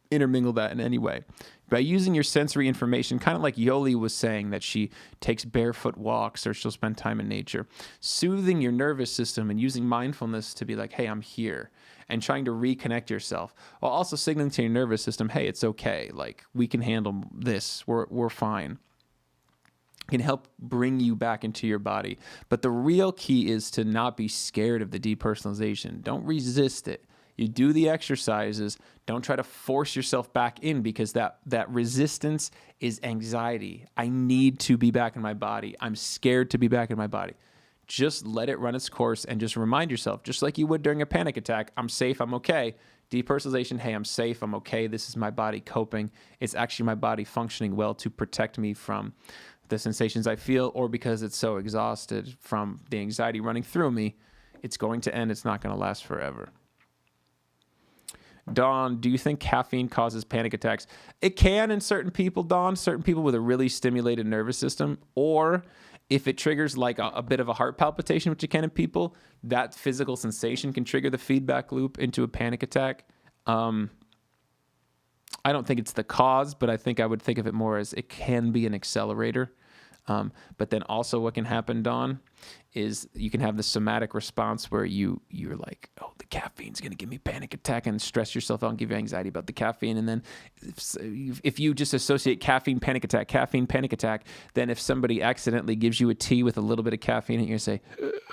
intermingle that in any way. By using your sensory information, kind of like Yoli was saying that she takes barefoot walks or she'll spend time in nature, soothing your nervous system and using mindfulness to be like, hey, I'm here, and trying to reconnect yourself, while also signaling to your nervous system, hey, it's okay. Like, we can handle this. We're fine. Can help bring you back into your body. But the real key is to not be scared of the depersonalization. Don't resist it. You do the exercises. Don't try to force yourself back in, because that resistance is anxiety. I need to be back in my body. I'm scared to be back in my body. Just let it run its course and just remind yourself, just like you would during a panic attack, I'm safe, I'm okay. Depersonalization, hey, I'm safe, I'm okay. This is my body coping. It's actually my body functioning well to protect me from the sensations I feel, or because it's so exhausted from the anxiety running through me, it's going to end. It's not going to last forever. Dawn, do you think caffeine causes panic attacks? It can in certain people, Dawn, certain people with a really stimulated nervous system, or if it triggers like a bit of a heart palpitation, which it can in people, that physical sensation can trigger the feedback loop into a panic attack. I don't think it's the cause, but I think I would think of it more as it can be an accelerator. But then also what can happen, Dawn, is you can have the somatic response where you're like, oh, the caffeine's going to give me a panic attack, and stress yourself out and give you anxiety about the caffeine. And then if you just associate caffeine, panic attack, then if somebody accidentally gives you a tea with a little bit of caffeine, and you're going to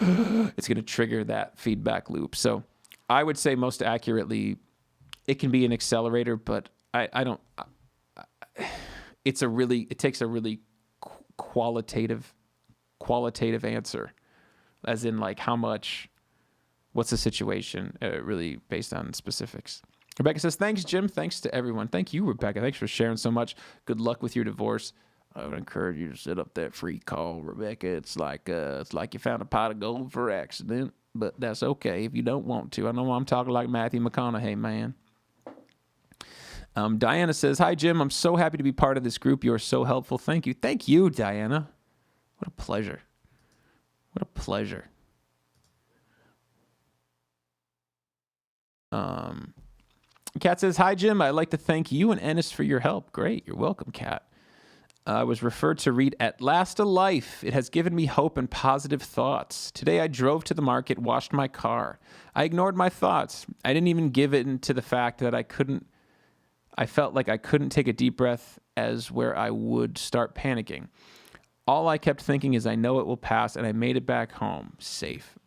say, it's going to trigger that feedback loop. So I would say most accurately, it can be an accelerator, but it takes a really qualitative answer, as in like how much, what's the situation, really based on specifics. Rebecca says, thanks, Jim. Thanks to everyone. Thank you, Rebecca. Thanks for sharing so much. Good luck with your divorce. I would encourage you to set up that free call, Rebecca. It's like you found a pot of gold for accident, but that's okay if you don't want to. I know I'm talking like Matthew McConaughey, man. Diana says, hi, Jim. I'm so happy to be part of this group. You are so helpful. Thank you. Thank you, Diana. What a pleasure. What a pleasure. Kat says, hi, Jim. I'd like to thank you and Enis for your help. Great. You're welcome, Kat. I was referred to read At Last a Life. It has given me hope and positive thoughts. Today I drove to the market, washed my car. I ignored my thoughts. I didn't even give it into the fact that I felt like I couldn't take a deep breath, as where I would start panicking. All I kept thinking is, I know it will pass, and I made it back home safe.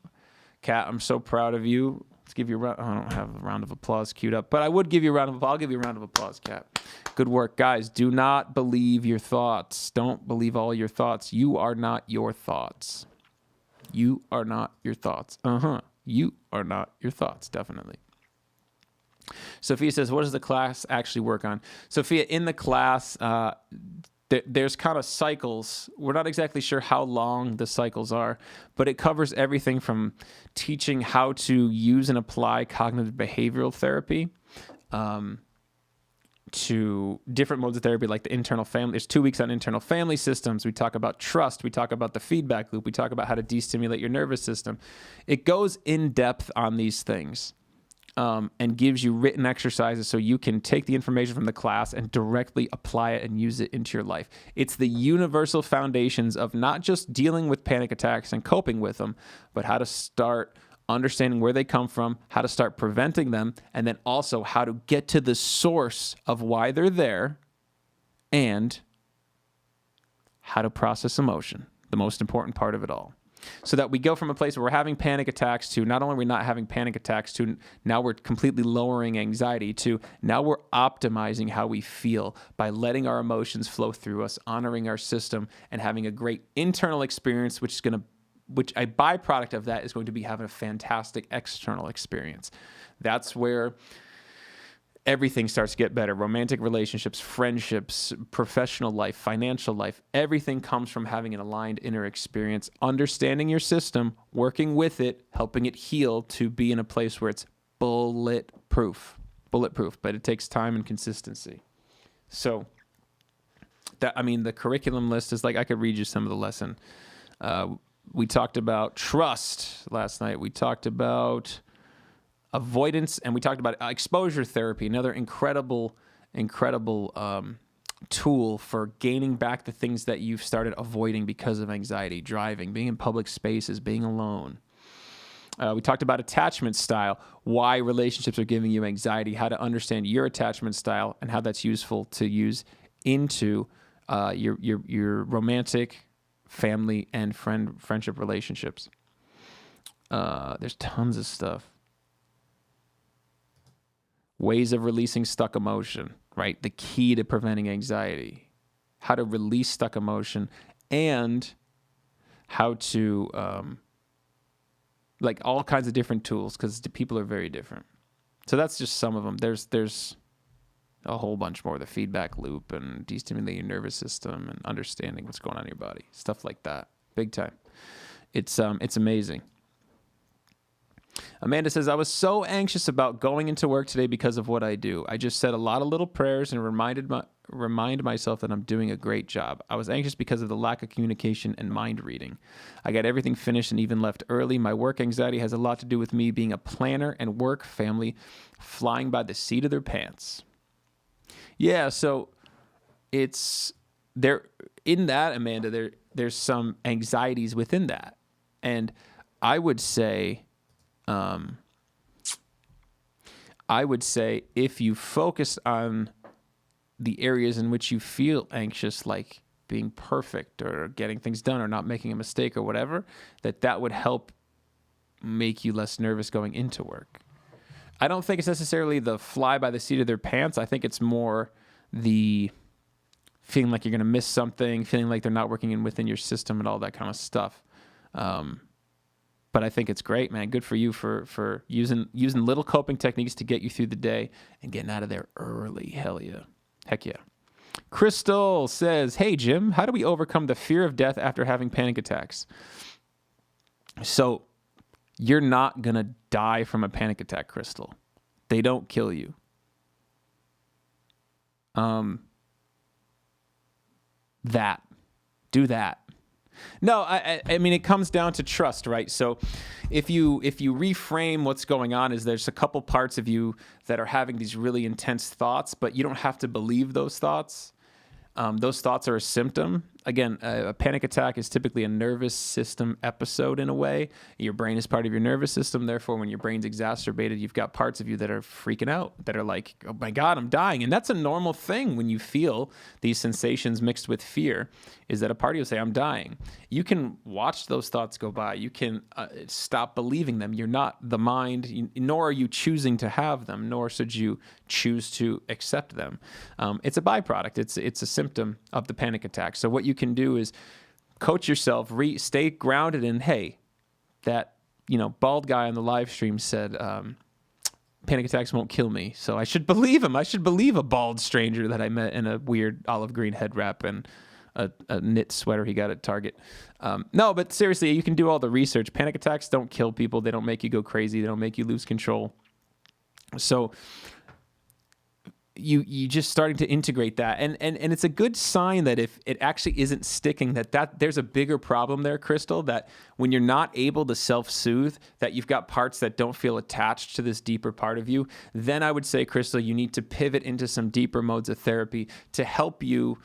Kat, I'm so proud of you. Let's give you a round. I don't have a round of applause queued up, but I would give you a round of applause. I'll give you a round of applause, Kat. Good work. Guys, do not believe your thoughts. Don't believe all your thoughts. You are not your thoughts. You are not your thoughts. You are not your thoughts, definitely. Sophia says, what does the class actually work on? Sophia, in the class, there's kind of cycles. We're not exactly sure how long the cycles are, but it covers everything from teaching how to use and apply cognitive behavioral therapy to different modes of therapy, like the internal family. There's 2 weeks on internal family systems. We talk about trust. We talk about the feedback loop. We talk about how to destimulate your nervous system. It goes in depth on these things. And gives you written exercises so you can take the information from the class and directly apply it and use it into your life. It's the universal foundations of not just dealing with panic attacks and coping with them, but how to start understanding where they come from, how to start preventing them, and then also how to get to the source of why they're there, and how to process emotion, the most important part of it all. So that we go from a place where we're having panic attacks to not only are we not having panic attacks to now we're completely lowering anxiety to now we're optimizing how we feel by letting our emotions flow through us, honoring our system, and having a great internal experience, which a byproduct of that is going to be having a fantastic external experience. That's where everything starts to get better. Romantic relationships, friendships, professional life, financial life, everything comes from having an aligned inner experience, understanding your system, working with it, helping it heal to be in a place where it's bulletproof, but it takes time and consistency. So the curriculum list is like, I could read you some of the lesson. We talked about trust last night. We talked about avoidance, and we talked about exposure therapy, another incredible tool for gaining back the things that you've started avoiding because of anxiety, driving, being in public spaces, being alone. We talked about attachment style, why relationships are giving you anxiety, how to understand your attachment style, and how that's useful to use into your romantic, family, and friendship relationships. There's tons of stuff. Ways of releasing stuck emotion, right? The key to preventing anxiety. How to release stuck emotion, and how to, like all kinds of different tools, because people are very different. So that's just some of them. There's a whole bunch more. The feedback loop and destimulating your nervous system and understanding what's going on in your body. Stuff like that. Big time. It's amazing. Amanda says, I was so anxious about going into work today because of what I do. I just said a lot of little prayers and remind myself that I'm doing a great job. I was anxious because of the lack of communication and mind reading. I got everything finished and even left early. My work anxiety has a lot to do with me being a planner and work family flying by the seat of their pants. Yeah, so it's there in that, Amanda, there's some anxieties within that. And I would say if you focus on the areas in which you feel anxious, like being perfect or getting things done or not making a mistake or whatever, that would help make you less nervous going into work. I don't think it's necessarily the fly by the seat of their pants. I think it's more the feeling like you're going to miss something, feeling like they're not working within your system and all that kind of stuff. But I think it's great, man. Good for you for using little coping techniques to get you through the day and getting out of there early. Hell yeah. Heck yeah. Crystal says, hey, Jim, how do we overcome the fear of death after having panic attacks? So you're not going to die from a panic attack, Crystal. They don't kill you. Do that. No, I mean, it comes down to trust, right? So if you reframe what's going on, is there's a couple parts of you that are having these really intense thoughts, but you don't have to believe those thoughts. Those thoughts are a symptom. Again, a panic attack is typically a nervous system episode in a way. Your brain is part of your nervous system. Therefore, when your brain's exacerbated, you've got parts of you that are freaking out, that are like, oh my God, I'm dying. And that's a normal thing when you feel these sensations mixed with fear, is that a part of you will say, I'm dying. You can watch those thoughts go by. You can stop believing them. You're not the mind, nor are you choosing to have them, nor should you choose to accept them. It's a byproduct. It's a symptom of the panic attack. So what you can do is coach yourself, stay grounded in, hey, that bald guy on the live stream said panic attacks won't kill me, so I should believe him. I should believe a bald stranger that I met in a weird olive green head wrap and a knit sweater he got at Target. No, but seriously, you can do all the research. Panic attacks don't kill people. They don't make you go crazy. They don't make you lose control. So you just starting to integrate that. And it's a good sign that if it actually isn't sticking, that there's a bigger problem there, Crystal, that when you're not able to self-soothe, that you've got parts that don't feel attached to this deeper part of you, then I would say, Crystal, you need to pivot into some deeper modes of therapy to help you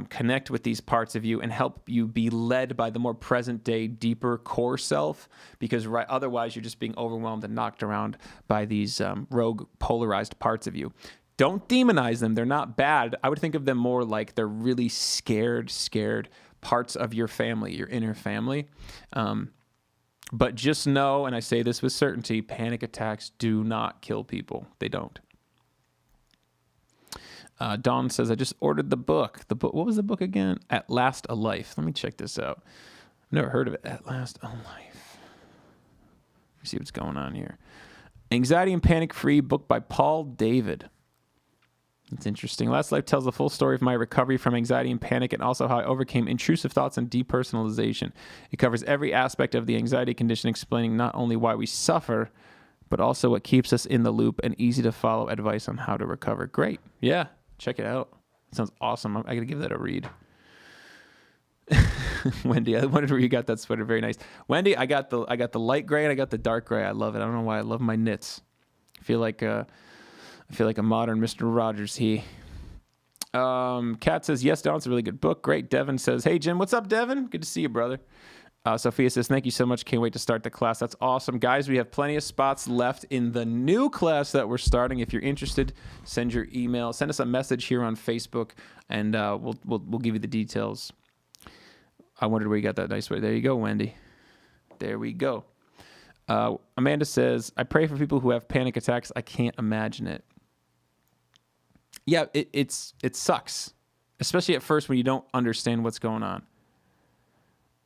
connect with these parts of you and help you be led by the more present day, deeper core self, because otherwise you're just being overwhelmed and knocked around by these rogue polarized parts of you. Don't demonize them. They're not bad. I would think of them more like they're really scared parts of your family, your inner family. But just know, and I say this with certainty, panic attacks do not kill people. They don't. Dawn says, I just ordered the book. What was the book again? At Last a Life. Let me check this out. I've never heard of it. At Last a Life. Let me see what's going on here. Anxiety and Panic Free, book by Paul David. It's interesting. Last Life tells the full story of my recovery from anxiety and panic and also how I overcame intrusive thoughts and depersonalization. It covers every aspect of the anxiety condition, explaining not only why we suffer, but also what keeps us in the loop, and easy to follow advice on how to recover. Great. Yeah, check it out. It sounds awesome. I got to give that a read. Wendy, I wondered where you got that sweater. Very nice. Wendy, I got the light gray and I got the dark gray. I love it. I don't know why. I love my knits. I feel like a modern Mr. Rogers. Kat says, yes, Don, it's a really good book. Great. Devin says, hey, Jim. What's up, Devin? Good to see you, brother. Sophia says, thank you so much. Can't wait to start the class. That's awesome. Guys, we have plenty of spots left in the new class that we're starting. If you're interested, send your email. Send us a message here on Facebook, and we'll give you the details. I wondered where you got that nice way. There you go, Wendy. There we go. Amanda says, I pray for people who have panic attacks. I can't imagine it. Yeah, it sucks, especially at first when you don't understand what's going on.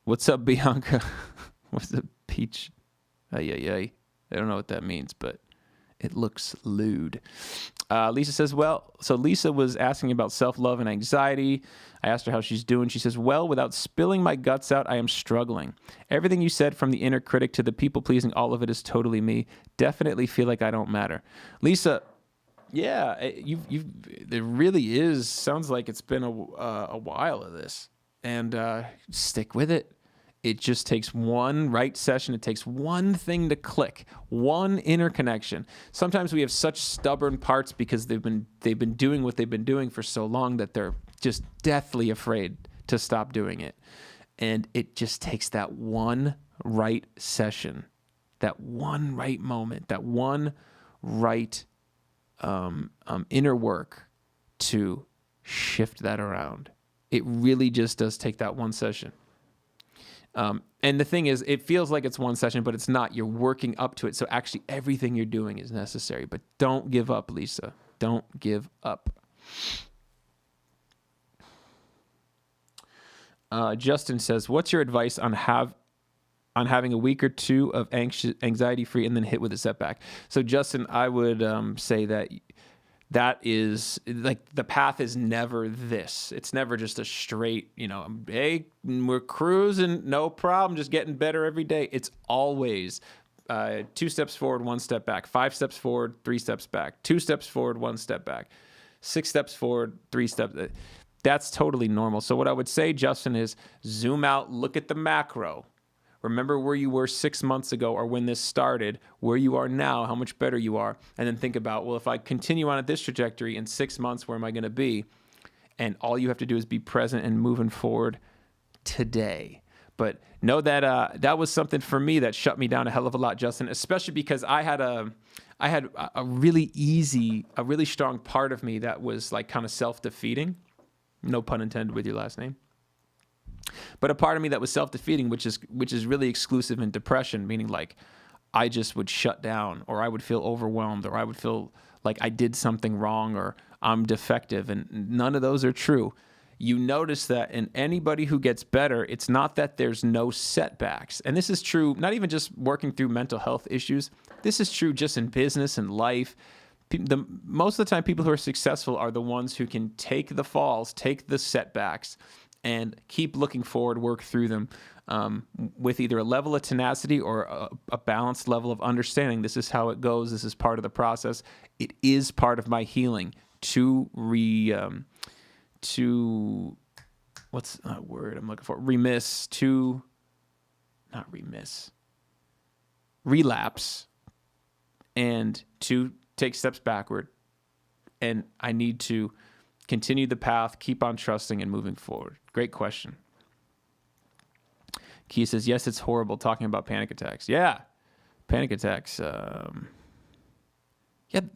What's up, Bianca? What's the peach? Ay. I don't know what that means, but it looks lewd. Lisa says, well, so Lisa was asking about self-love and anxiety. I asked her how she's doing. She says, well, without spilling my guts out, I am struggling. Everything you said, from the inner critic to the people-pleasing, all of it is totally me. Definitely feel like I don't matter. Lisa, yeah, there really is. Sounds like it's been a while of this. And stick with it. It just takes one right session. It takes one thing to click, one inner connection. Sometimes we have such stubborn parts because they've been doing what they've been doing for so long that they're just deathly afraid to stop doing it. And it just takes that one right session, that one right moment, that one right inner work to shift that around. It really just does take that one session. And the thing is, it feels like it's one session, but it's not. You're working up to it. So actually everything you're doing is necessary. But don't give up, Lisa. Don't give up. Justin says, what's your advice on having a week or two of anxiety-free and then hit with a setback? So Justin, I would say that is like the path is never this. It's never just a straight, hey, we're cruising, no problem, just getting better every day. It's always 2 steps forward, 1 step back, 5 steps forward, 3 steps back, 2 steps forward, 1 step back, 6 steps forward, 3 steps. That's totally normal. So what I would say, Justin, is zoom out, look at the macro. Remember where you were 6 months ago or when this started, where you are now, how much better you are. And then think about, well, if I continue on at this trajectory in 6 months, where am I going to be? And all you have to do is be present and moving forward today. But know that that was something for me that shut me down a hell of a lot, Justin, especially because I had a really strong part of me that was like kind of self-defeating. No pun intended with your last name. But a part of me that was self-defeating, which is really exclusive in depression, meaning like I just would shut down, or I would feel overwhelmed, or I would feel like I did something wrong, or I'm defective, and none of those are true. You notice that in anybody who gets better, it's not that there's no setbacks. And this is true, not even just working through mental health issues. This is true just in business and life. Most of the time, people who are successful are the ones who can take the falls, take the setbacks, and keep looking forward, work through them with either a level of tenacity or a balanced level of understanding. This is how it goes. This is part of the process. It is part of my healing what's that word I'm looking for? Relapse, and to take steps backward. And I need to continue the path, keep on trusting and moving forward. Great question. Kia says, yes, it's horrible talking about panic attacks. Yeah, panic attacks.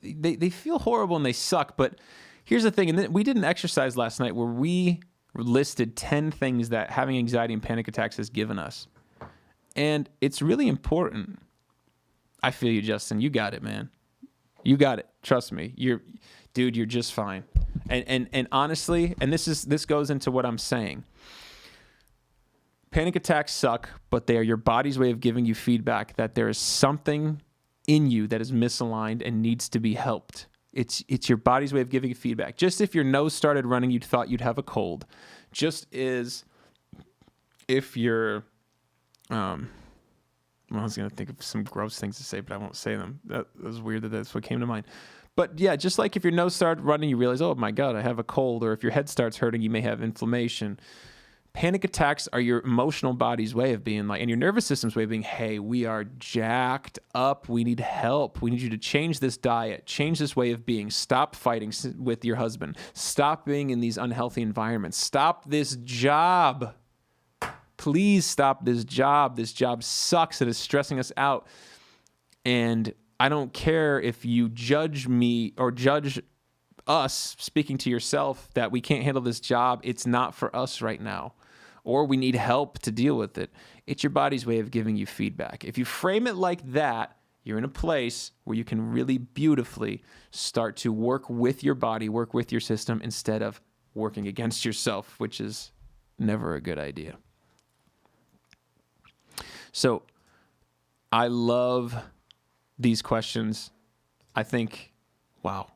They feel horrible and they suck. But here's the thing. And we did an exercise last night where we listed 10 things that having anxiety and panic attacks has given us. And it's really important. I feel you, Justin. You got it, man. You got it. Trust me. You're just fine. And honestly, and this goes into what I'm saying. Panic attacks suck, but they are your body's way of giving you feedback that there is something in you that is misaligned and needs to be helped. It's your body's way of giving you feedback. Just if your nose started running, you thought you'd have a cold. Just as if you're, I was going to think of some gross things to say, but I won't say them. That was weird that that's what came to mind. But yeah, just like if your nose started running, you realize, oh my God, I have a cold. Or if your head starts hurting, you may have inflammation. Panic attacks are your emotional body's way of being like, and your nervous system's way of being, hey, we are jacked up. We need help. We need you to change this diet, change this way of being. Stop fighting with your husband. Stop being in these unhealthy environments. Stop this job. Please stop this job. This job sucks. It is stressing us out. And I don't care if you judge me or judge us speaking to yourself that we can't handle this job. It's not for us right now. Or we need help to deal with it. It's your body's way of giving you feedback. If you frame it like that, you're in a place where you can really beautifully start to work with your body, work with your system, instead of working against yourself, which is never a good idea. So I love these questions. I think, wow,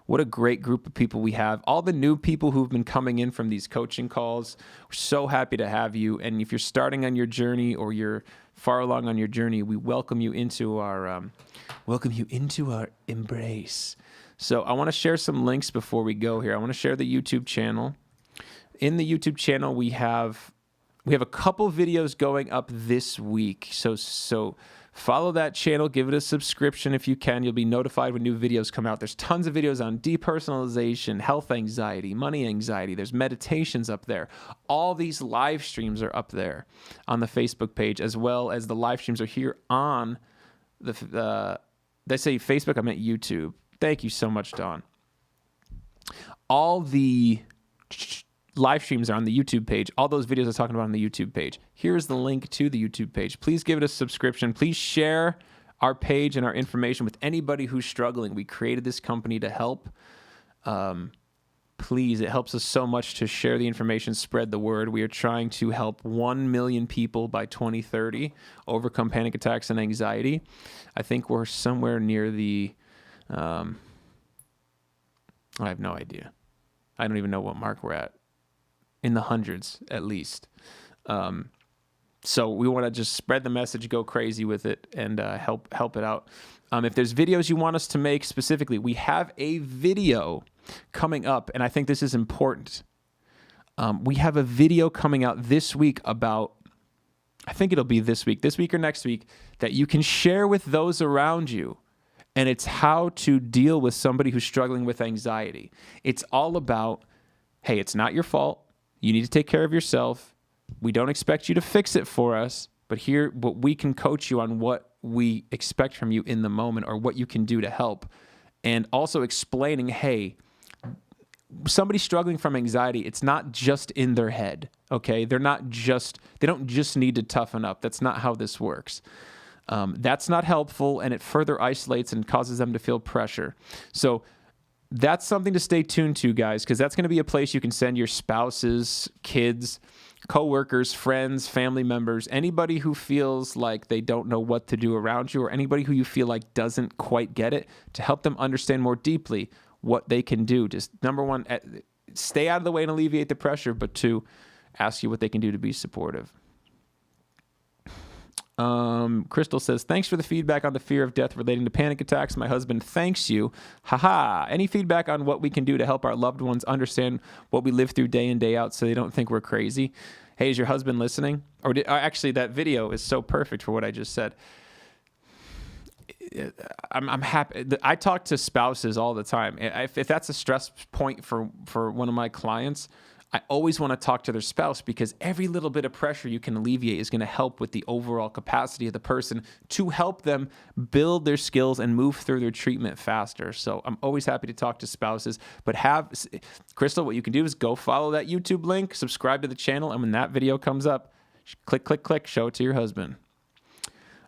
what a great group of people we have. All the new people who've been coming in from these coaching calls, we're so happy to have you. And if you're starting on your journey or you're far along on your journey, we welcome you into our embrace. So I want to share some links before we go here. I want to share the YouTube channel. In the YouTube channel, we have a couple videos going up this week. So Follow that channel. Give it a subscription if you can. You'll be notified when new videos come out. There's tons of videos on depersonalization, health anxiety, money anxiety. There's meditations up there. All these live streams are up there on the Facebook page, as well as the live streams are here on the, did I say Facebook? I meant YouTube. Thank you so much, Dawn. All the live streams are on the YouTube page. All those videos I'm talking about on the YouTube page. Here's the link to the YouTube page. Please give it a subscription. Please share our page and our information with anybody who's struggling. We created this company to help. Please, it helps us so much to share the information, spread the word. We are trying to help 1 million people by 2030 overcome panic attacks and anxiety. I think we're somewhere near the, I have no idea. I don't even know what mark we're at. In the hundreds, at least. So we want to just spread the message, go crazy with it, and help it out. If there's videos you want us to make specifically, we have a video coming up, and I think this is important. We have a video coming out this week about, I think it'll be this week or next week, that you can share with those around you. And it's how to deal with somebody who's struggling with anxiety. It's all about, hey, it's not your fault. You need to take care of yourself. We don't expect you to fix it for us, but we can coach you on what we expect from you in the moment or what you can do to help. And also explaining, hey, somebody struggling from anxiety, it's not just in their head, okay? They don't just need to toughen up. That's not how this works. That's not helpful, and it further isolates and causes them to feel pressure. So that's something to stay tuned to, guys, because that's going to be a place you can send your spouses, kids, coworkers, friends, family members, anybody who feels like they don't know what to do around you, or anybody who you feel like doesn't quite get it, to help them understand more deeply what they can do. Just number one, stay out of the way and alleviate the pressure, but two, ask you what they can do to be supportive. Crystal says, thanks for the feedback on the fear of death relating to panic attacks. My husband thanks you. Haha. Any feedback on what we can do to help our loved ones understand what we live through day in, day out so they don't think we're crazy? Hey, is your husband listening? Actually, that video is so perfect for what I just said. I'm happy. I talk to spouses all the time. If that's a stress point for one of my clients, I always want to talk to their spouse, because every little bit of pressure you can alleviate is going to help with the overall capacity of the person to help them build their skills and move through their treatment faster. So I'm always happy to talk to spouses. But Crystal, what you can do is go follow that YouTube link, subscribe to the channel, and when that video comes up, click, click, click, show it to your husband.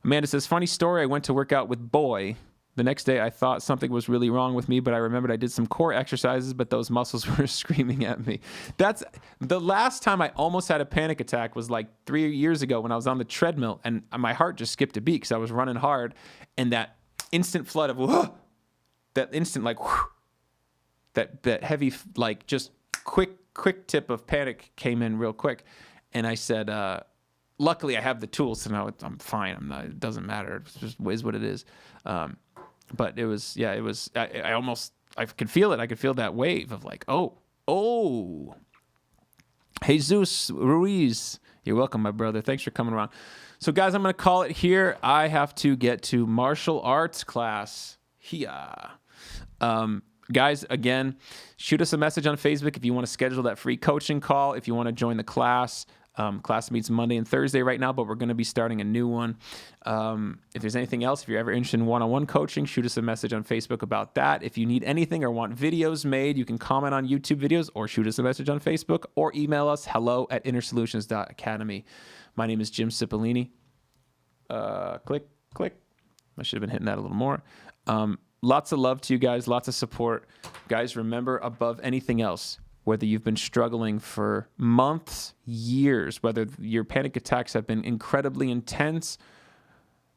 Amanda says, funny story, I went to work out with Boy. The next day, I thought something was really wrong with me, but I remembered I did some core exercises, but those muscles were screaming at me. That's the last time I almost had a panic attack was like 3 years ago when I was on the treadmill, and my heart just skipped a beat because I was running hard, and that instant flood of, whoa, that instant like, whoo, that heavy, like just quick tip of panic came in real quick. And I said, luckily I have the tools to know I'm fine. It doesn't matter. It just is what it is. But it was, I could feel it. I could feel that wave of like, oh, Jesus Ruiz. You're welcome, my brother. Thanks for coming around. So guys, I'm going to call it here. I have to get to martial arts class. Guys, again, shoot us a message on Facebook if you want to schedule that free coaching call, if you want to join the class. Class meets Monday and Thursday right now, but we're going to be starting a new one. If there's anything else, if you're ever interested in one-on-one coaching, shoot us a message on Facebook about that. If you need anything or want videos made, you can comment on YouTube videos or shoot us a message on Facebook or email us hello@innersolutions.academy. My name is Jim Cipollini. Click. I should have been hitting that a little more. Lots of love to you guys, lots of support. Guys, remember, above anything else, whether you've been struggling for months, years, whether your panic attacks have been incredibly intense,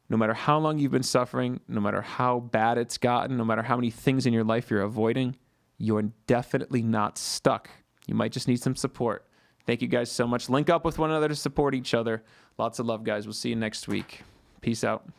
no matter how long you've been suffering, no matter how bad it's gotten, no matter how many things in your life you're avoiding, you're definitely not stuck. You might just need some support. Thank you guys so much. Link up with one another to support each other. Lots of love, guys. We'll see you next week. Peace out.